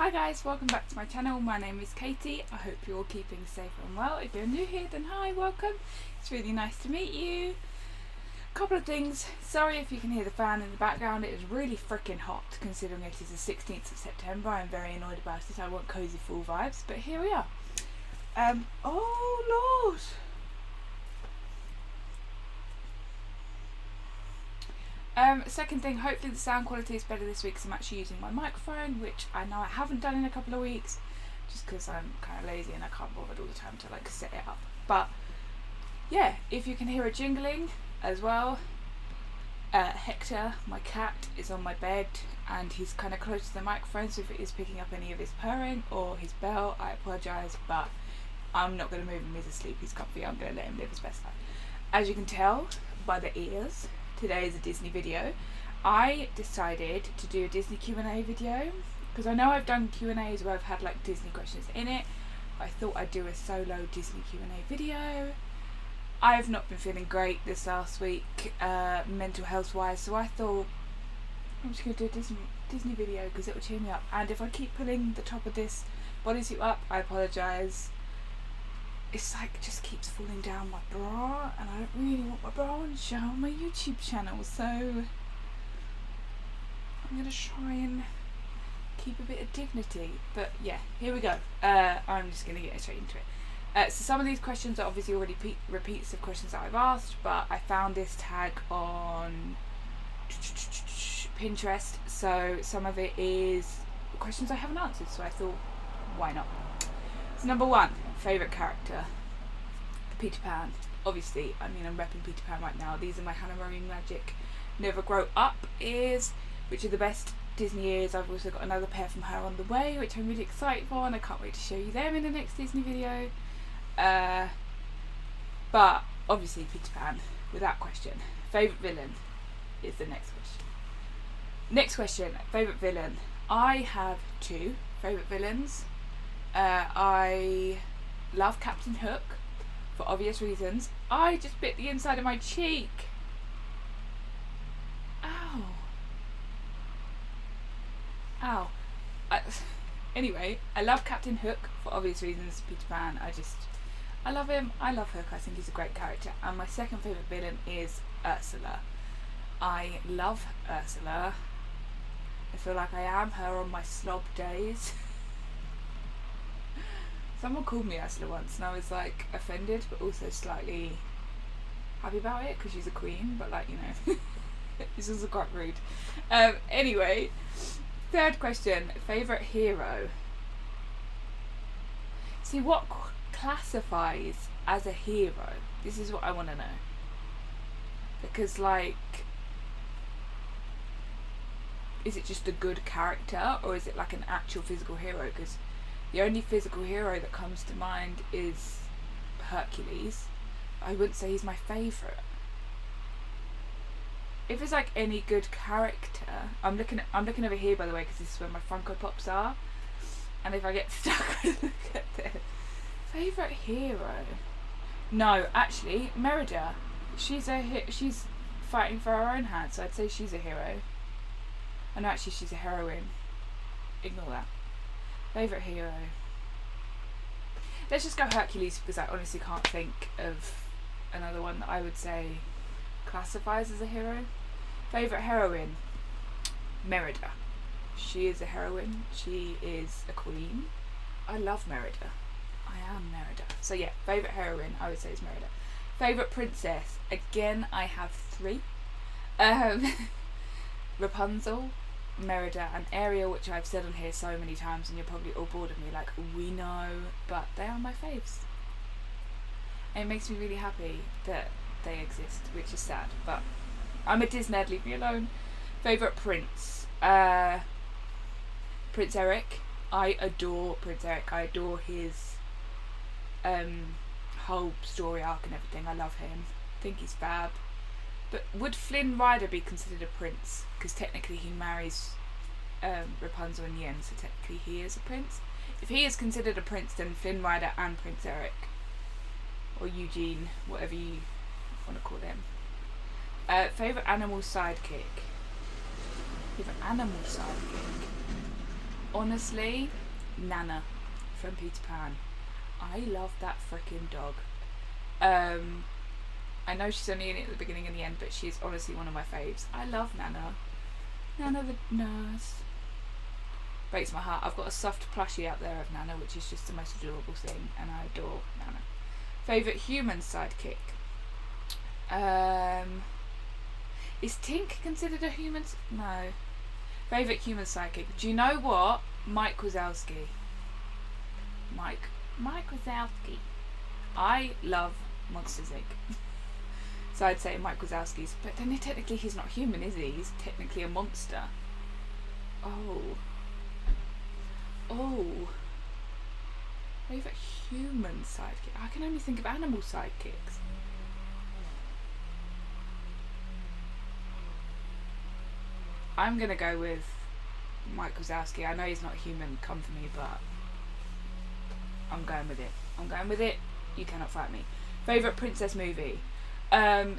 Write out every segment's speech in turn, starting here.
Hi guys, welcome back to my channel. My name is Katie. I hope you're all keeping safe and well. If you're new here, then hi, welcome. It's really nice to meet you. A couple of things. Sorry if you can hear the fan in the background. It is really freaking hot considering it is the 16th of September. I'm very annoyed about it. I want cozy full vibes, but here we are. Oh Lord. Second thing, hopefully the sound quality is better this week because I'm actually using my microphone, which I know I haven't done in a couple of weeks just because I'm kind of lazy and I can't bother all the time to like set it up. But yeah, if you can hear a jingling as well, Hector, my cat, is on my bed and he's kind of close to the microphone, so if it is picking up any of his purring or his bell, I apologise, but I'm not going to move him. He's asleep, he's comfy, I'm going to let him live his best life. As you can tell by the ears, today is a Disney video. I decided to do a Disney Q&A video because I know I've done Q&As where I've had like Disney questions in it. I thought I'd do a solo Disney Q&A video. I've not been feeling great this last week, mental health wise, so I thought I'm just going to do a Disney video because it will cheer me up. And if I keep pulling the top of this bodysuit up, I apologise. It's like it just keeps falling down my bra and I don't really want my bra on show on my YouTube channel, so I'm going to try and keep a bit of dignity. But yeah, here we go. I'm just going to get straight into it. So some of these questions are obviously already repeats of questions that I've asked, but I found this tag on Pinterest, so some of it is questions I haven't answered, so I thought, why not? So number one, favourite character, Peter Pan. Obviously, I mean, I'm repping Peter Pan right now. These are my Hannah Marie Magic Never Grow Up ears, which are the best Disney ears. I've also got another pair from her on the way, which I'm really excited for, and I can't wait to show you them in the next Disney video. But obviously Peter Pan, without question. Favourite villain is the next question. Next question, favourite villain. I have two favourite villains. I love Captain Hook for obvious reasons. I just bit the inside of my cheek. Ow. Ow. Anyway, I love Captain Hook for obvious reasons. Peter Pan, I love him. I love Hook. I think he's a great character. And my second favourite villain is Ursula. I love Ursula. I feel like I am her on my slob days. Someone called me Ursula once and I was like offended but also slightly happy about it because she's a queen, but like, you know, this is quite rude. Anyway, third question, favourite hero. See, what classifies as a hero? This is what I want to know. Because like, is it just a good character or is it like an actual physical hero? Because the only physical hero that comes to mind is Hercules. I wouldn't say he's my favourite. If it's like any good character, I'm looking over here by the way because this is where my Funko Pops are, and if I get stuck, I look at this. Favourite hero? No, actually, Merida. She's fighting for her own hand, so I'd say she's a hero. Oh no, actually she's a heroine. Ignore that. Favourite hero. Let's just go Hercules because I honestly can't think of another one that I would say classifies as a hero. Favourite heroine. Merida. She is a heroine. She is a queen. I love Merida. I am Merida. So yeah, favourite heroine I would say is Merida. Favourite princess. Again, I have three. Rapunzel, Merida and Ariel, which I've said on here so many times and you're probably all bored of me like, we know, but they are my faves. And it makes me really happy that they exist, which is sad, but I'm a Disney, leave me alone. Favourite prince. Prince Eric. I adore Prince Eric. I adore his whole story arc and everything. I love him. I think he's fab. But would Flynn Rider be considered a prince? Because technically he marries Rapunzel in the end, so technically he is a prince. If he is considered a prince, then Flynn Rider and Prince Eric, or Eugene, whatever you want to call them. Favourite animal sidekick. Favourite animal sidekick. honestly, Nana from Peter Pan. I love that freaking dog. I know she's only in it at the beginning and the end, but she's honestly one of my faves. I love Nana. Nana the nurse. Breaks my heart. I've got a soft plushie out there of Nana, which is just the most adorable thing, and I adore Nana. Favourite human sidekick? Is Tink considered a human? No. Favourite human sidekick? Do you know what? Mike Wazowski. Mike Wazowski. I love Monsters Inc. So I'd say Mike Wazowski's, but then technically he's not human, is he? He's technically a monster. Oh. Favourite human sidekick? I can only think of animal sidekicks. I'm gonna go with Mike Wazowski. I know he's not human, come for me, but I'm going with it. You cannot fight me. Favourite princess movie?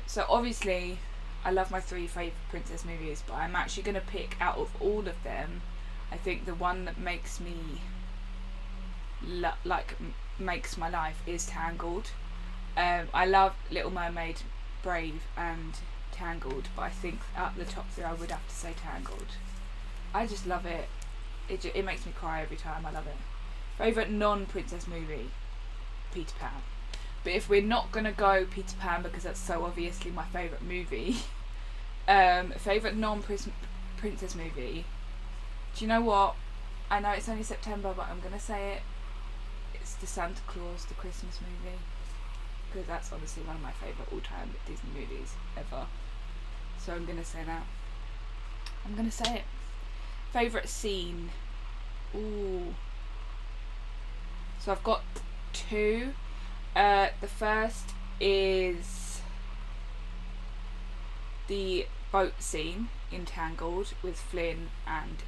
So obviously I love my 3 favourite princess movies, but I'm actually going to pick out of all of them, I think the one that makes me makes my life is Tangled. I love Little Mermaid, Brave and Tangled, but I think at the top 3 I would have to say Tangled. I just love it. It makes me cry every time. I love it. Favourite non-princess movie? Peter Pan. But if we're not going to go Peter Pan because that's so obviously my favourite movie, favourite non-princess movie, do you know what? I know it's only September, but I'm going to say it. It's the Santa Claus, the Christmas movie. Because that's honestly one of my favourite all-time Disney movies ever. So I'm going to say that. I'm going to say it. Favourite scene? Ooh. So I've got 2. The first is the boat scene in Tangled with Flynn and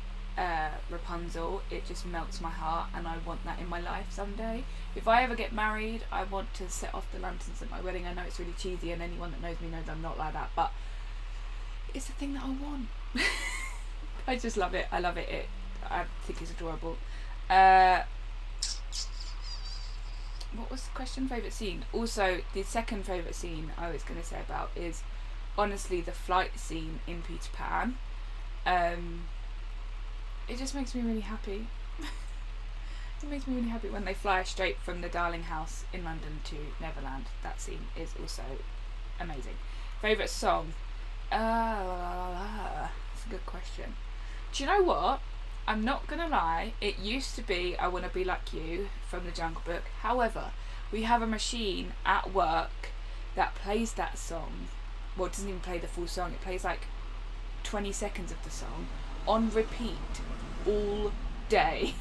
Rapunzel. It just melts my heart, and I want that in my life someday. If I ever get married, I want to set off the lanterns at my wedding. I know it's really cheesy, and anyone that knows me knows I'm not like that, but it's the thing that I want. I just love it. I love it. I think it's adorable. What was the question? Favourite scene? Also, the second favourite scene I was going to say about is honestly the flight scene in Peter Pan. It just makes me really happy. It makes me really happy when they fly straight from the Darling House in London to Neverland. That scene is also amazing. Favourite song? That's a good question. Do you know what? I'm not gonna lie, it used to be I Wanna Be Like You from the Jungle Book. However, we have a machine at work that plays that song. Well, it doesn't even play the full song, it plays like 20 seconds of the song on repeat all day.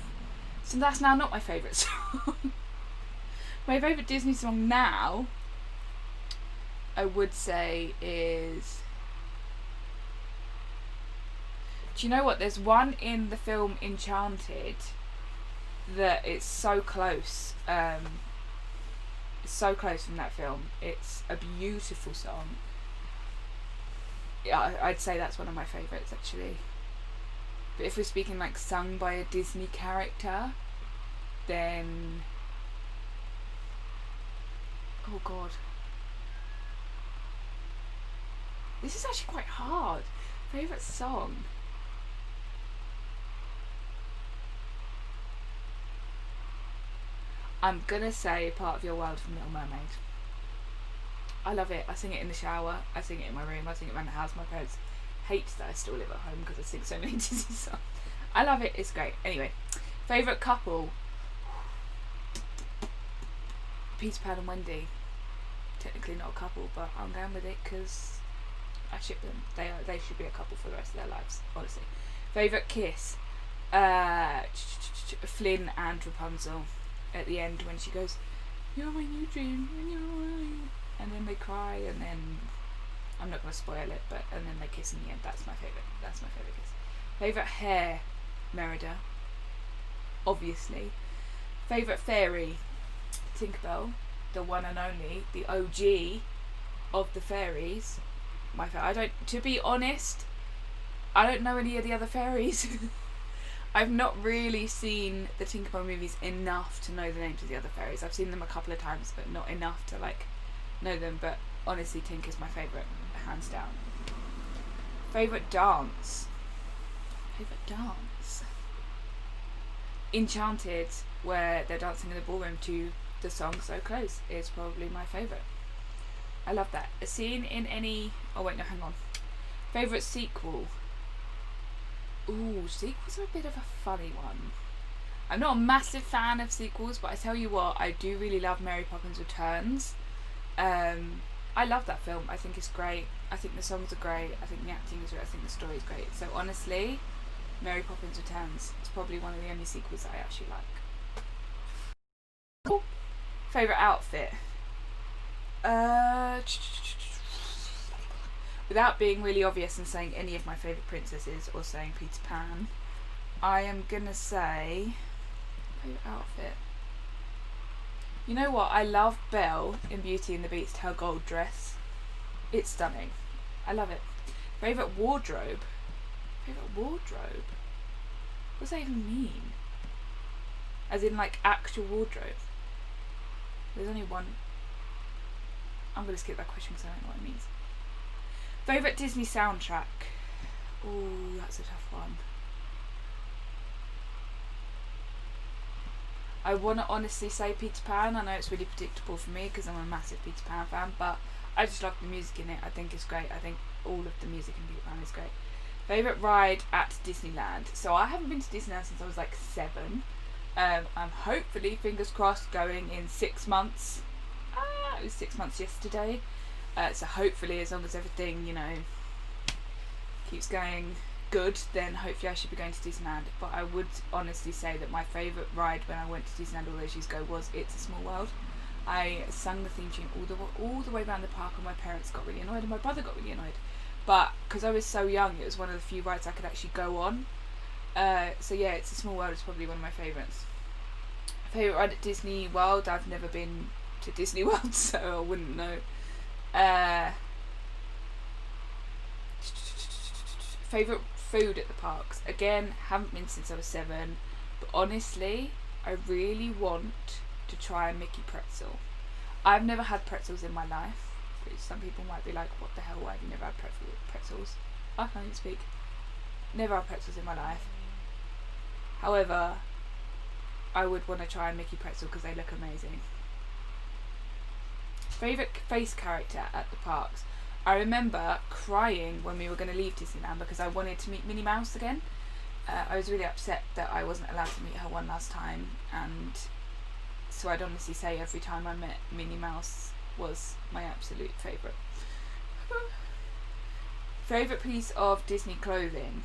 So that's now not my favourite song. My favourite Disney song now, I would say, is... Do you know what? There's one in the film Enchanted that it's so close. It's so close from that film. It's a beautiful song. Yeah, I'd say that's one of my favourites actually. But if we're speaking like sung by a Disney character, then... Oh god. This is actually quite hard. Favourite song? I'm gonna say Part of Your World from Little Mermaid. I love it. I sing it in the shower, I sing it in my room, I sing it around the house. My parents hate that I still live at home because I sing so many Disney songs. I love it, it's great. Anyway, favourite couple? Peter Pan and Wendy. Technically not a couple, but I'm going with it because I ship them. They should be a couple for the rest of their lives, honestly. Favourite kiss? Flynn and Rapunzel. At the end when she goes, "You're my new dream, and you're mine," and then they cry, and then I'm not going to spoil it, but and then they kiss in the end. That's my favourite. That's my favourite kiss. Favourite hair? Merida, obviously. Favourite fairy? Tinkerbell, the one and only, the OG of the fairies. To be honest, I don't know any of the other fairies. I've not really seen the Tinkerbell movies enough to know the names of the other fairies. I've seen them a couple of times, but not enough to like know them. But honestly, Tink is my favourite, hands down. Favourite dance. Enchanted, where they're dancing in the ballroom to the song So Close, is probably my favourite. I love that. A scene in any... Oh wait, no, hang on. Favourite sequel. Ooh, sequels are a bit of a funny one. I'm not a massive fan of sequels, but I tell you what, I do really love Mary Poppins Returns. I love that film. I think it's great. I think the songs are great. I think the acting is great. I think the story is great. So honestly, Mary Poppins Returns is probably one of the only sequels that I actually like. Cool. Favourite outfit? Without being really obvious and saying any of my favourite princesses or saying Peter Pan, I am gonna say favourite outfit. You know what? I love Belle in Beauty and the Beast, her gold dress. It's stunning. I love it. Favourite wardrobe? What does that even mean? As in like actual wardrobe? There's only one. I'm going to skip that question because I don't know what it means. Favourite Disney soundtrack? Ooh, that's a tough one. I want to honestly say Peter Pan. I know it's really predictable for me because I'm a massive Peter Pan fan, but I just love the music in it. I think it's great. I think all of the music in Peter Pan is great. Favourite ride at Disneyland? So I haven't been to Disneyland since I was like 7. I'm hopefully, fingers crossed, going in 6 months. It was 6 months yesterday. So hopefully, as long as everything, keeps going good, then hopefully I should be going to Disneyland. But I would honestly say that my favourite ride when I went to Disneyland all those years ago was It's a Small World. I sang the theme tune all the way around the park, and my parents got really annoyed, and my brother got really annoyed. But because I was so young, it was one of the few rides I could actually go on. So yeah, It's a Small World is probably one of my favourites. Favourite ride at Disney World? I've never been to Disney World, so I wouldn't know. Favourite food at the parks? Again, haven't been since I was 7, but honestly, I really want to try a Mickey pretzel. I've never had pretzels in my life, which some people might be like, what the hell, why have you never had pretzels? I can't even speak. Never had pretzels in my life. However, I would want to try a Mickey pretzel because they look amazing. Favourite face character at the parks? I remember crying when we were going to leave Disneyland because I wanted to meet Minnie Mouse again. I was really upset that I wasn't allowed to meet her one last time, and so I'd honestly say every time I met Minnie Mouse was my absolute favourite. Favourite piece of Disney clothing?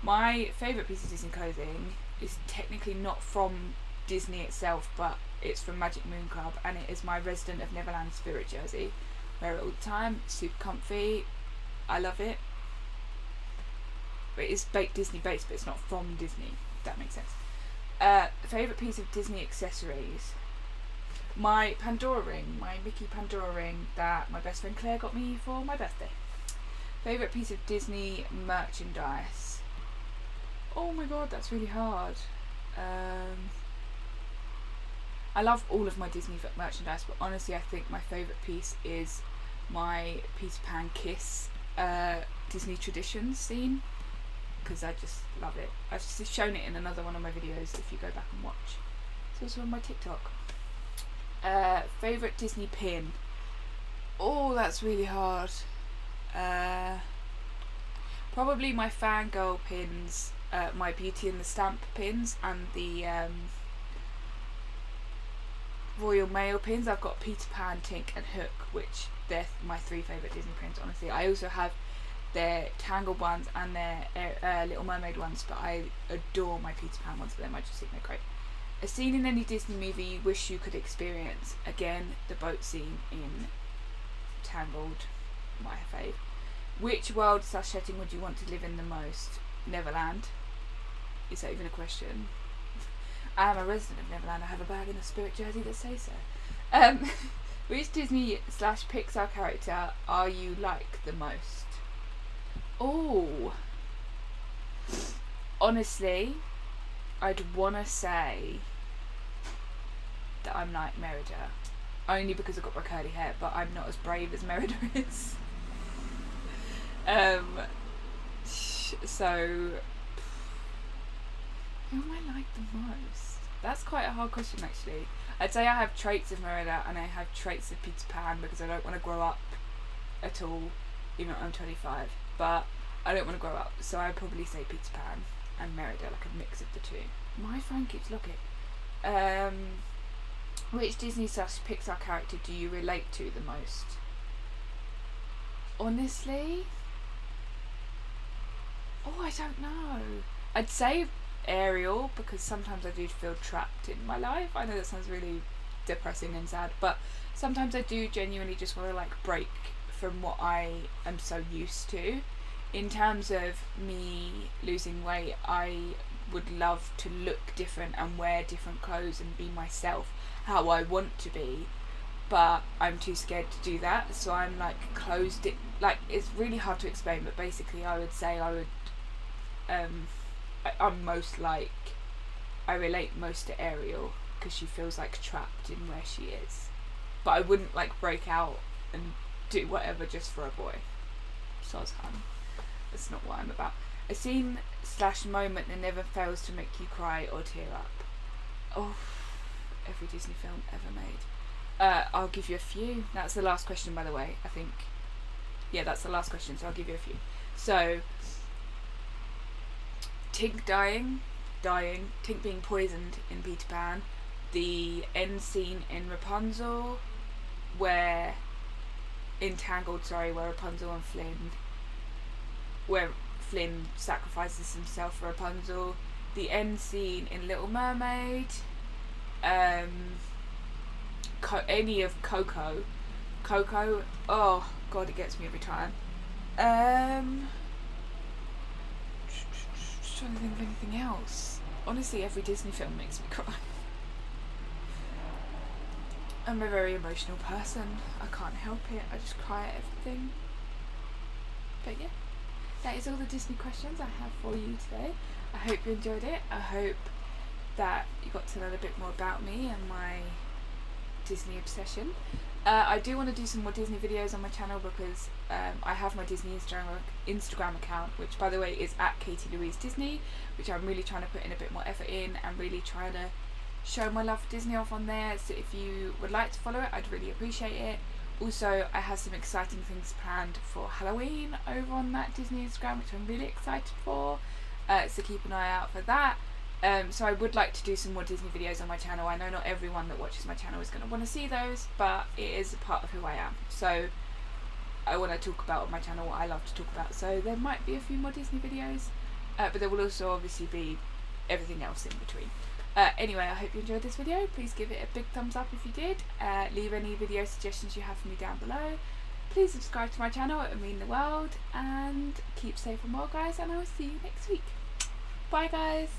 My favourite piece of Disney clothing is technically not from Disney itself, but it's from Magic Moon Club, and it is my Resident of Neverland Spirit jersey. Wear it all the time, super comfy, I love it. But it is Disney based, but it's not from Disney, if that makes sense. Favourite piece of Disney accessories? My Pandora ring, my Mickey Pandora ring that my best friend Claire got me for my birthday. Favourite piece of Disney merchandise? Oh my god, that's really hard. I love all of my Disney merchandise, but honestly I think my favourite piece is my Peter Pan Kiss Disney Traditions scene, because I just love it. I've shown it in another one of my videos if you go back and watch. It's also on my TikTok. Favourite Disney pin? Oh, that's really hard. Probably my fangirl pins, my Beauty and the Stamp pins, and the Royal Mail pins. I've got Peter Pan, Tink and Hook, which they're my 3 favourite Disney pins, honestly. I also have their Tangled ones and their Little Mermaid ones, but I adore my Peter Pan ones for them. I just think they're great. A scene in any Disney movie you wish you could experience? Again, the boat scene in Tangled, my fave. Which world / setting would you want to live in the most? Neverland. Is that even a question? I am a resident of Neverland. I have a bag and a Spirit jersey that says so. Which Disney / Pixar character are you like the most? Oh, honestly, I'd want to say that I'm like Merida, only because I've got my curly hair, but I'm not as brave as Merida is. So who am I like the most? That's quite a hard question, actually. I'd say I have traits of Merida and I have traits of Peter Pan, because I don't want to grow up at all, even though I'm 25, but I don't want to grow up, so I'd probably say Peter Pan and Merida, like a mix of the two. My phone keeps looking. Which Disney/Pixar character do you relate to the most? Honestly, I don't know. I'd say Ariel, because sometimes I do feel trapped in my life. I know that sounds really depressing and sad, but sometimes I do genuinely just want to like break from what I am so used to. In terms of me losing weight, I would love to look different and wear different clothes and be myself how I want to be, but I'm too scared to do that, so I'm like closed it. Like, it's really hard to explain, but basically I would say I'm most like, I relate most to Ariel, because she feels like trapped in where she is, but I wouldn't like break out and do whatever just for a boy. So that's not what I'm about. A scene/moment that never fails to make you cry or tear up. Oh, every Disney film ever made. I'll give you a few. That's the last question, by the way, I think. Yeah, that's the last question, so I'll give you a few. So, Tink dying, Tink being poisoned in Peter Pan, the end scene in Rapunzel, where Rapunzel and where Flynn sacrifices himself for Rapunzel, the end scene in Little Mermaid, any of Coco, oh god, it gets me every time. Just trying to think of anything else. Honestly, every Disney film makes me cry. I'm a very emotional person. I can't help it. I just cry at everything. But yeah, that is all the Disney questions I have for you today. I hope you enjoyed it. I hope that you got to learn a bit more about me and my Disney obsession. I do want to do some more Disney videos on my channel, because I have my Disney Instagram account, which by the way is at Katie-Louise Disney, which I'm really trying to put in a bit more effort in and really trying to show my love for Disney off on there. So if you would like to follow it, I'd really appreciate it. Also, I have some exciting things planned for Halloween over on that Disney Instagram, which I'm really excited for, so keep an eye out for that. So I would like to do some more Disney videos on my channel. I know not everyone that watches my channel is going to want to see those, but it is a part of who I am. So I want to talk about on my channel what I love to talk about. So there might be a few more Disney videos, but there will also obviously be everything else in between. Anyway, I hope you enjoyed this video. Please give it a big thumbs up if you did. Leave any video suggestions you have for me down below. Please subscribe to my channel, it would mean the world. And keep safe and well, guys, and I will see you next week. Bye, guys.